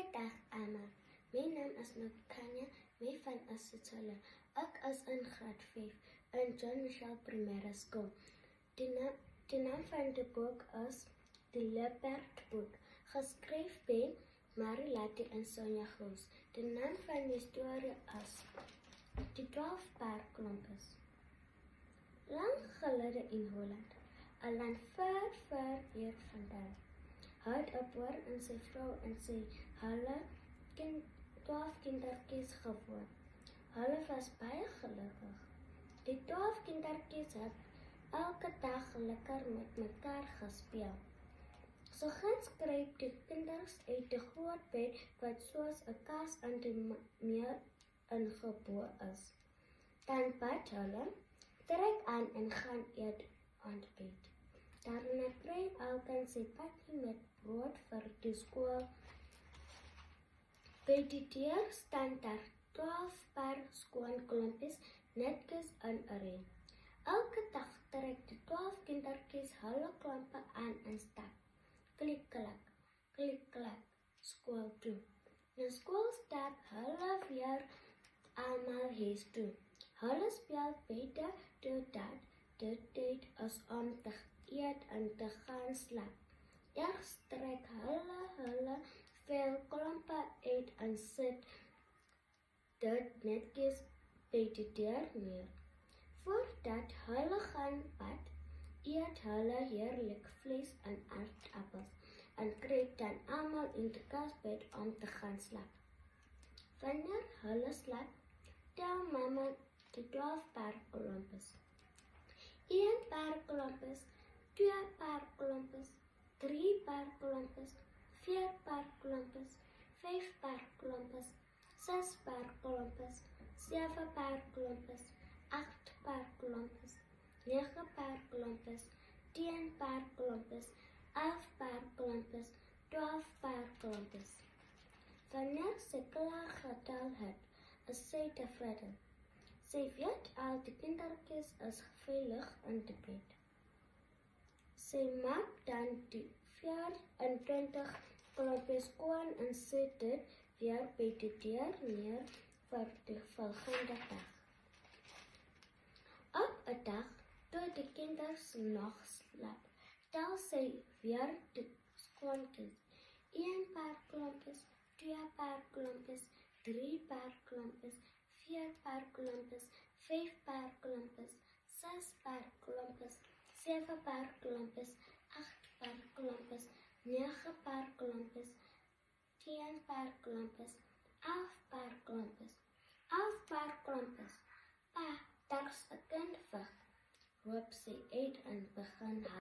Goeiedag almal. My naam is Nokanya, my van Asitala. Ek is in graad 5 in John Michel Primêre Skool. Die naam van die boek is Die Leopardboek, geskryf deur Marilatti en Sonja Goos. Die naam van die storie is Die 12 Paarklompies. Lang gelede in Holland, 'n land ver hier vandaan, had 'n boer en sy vrou en sy 12 kindertjies gewoon. Hulle was baie gelukkig. Die 12 kindertjies het elke dag lekker met mekaar gespeel. So gans kruip die kinders uit die groot bed wat soos 'n kas in die muur ingebou is. Dan bid hulle, trek aan en gaan eet ontbijt. Daarna kry elkeen sy pakkie met brood vir die skool. By die deur staan daar 12 paar skoon klompies netjies in 'n ry. Elke dag trek die 12 kindertjies hulle klompe aan en stap. Klik, klak, skool toe. Na skool stap hulle weer almal huis toe. Hulle speel buite totdat dit tyd is om te eet en te gaan slaap. Eers trek hulle veel klompe uit en sit dit netjies by die deur neer. Voordat hulle gaan bad, eet hulle heerlik vleis en aardappels en kruip dan almal in die kasbed om te gaan slaap. Wanneer hulle slaap, tel mamma die 12 paarklompies. 1 paarklompies, 2 paarklompies, 3 paarklompies, 4 paarklompies, 5 paarklompies, 6 paarklompies, 7 paarklompies, 8 paarklompies, 9 paarklompies, 10 paarklompies, 11 paarklompies, 12 paarklompies. Wanneer sy klaar getel het, is sy tevreden. Sy weet al die kindertjies is veilig in die bed. Sy maak dan die 24 klompies skoon en sit dit weer by die deur neer vir die volgende dag. Op 'n dag, toe die kinders nog slaap, tel sy weer die skoonkies. 1 paarklompies, 2 paarklompies, 3 paarklompies, 4 paarklompies, 5 paarklompies, 6 paarklompies, 7 paarklompies, 8 paarklompies, 9 paarklompies, 10 paarklompies, 11 paarklompies, 11 paarklompies. Pa, daar's 'n kind weg, roep sy uit en begin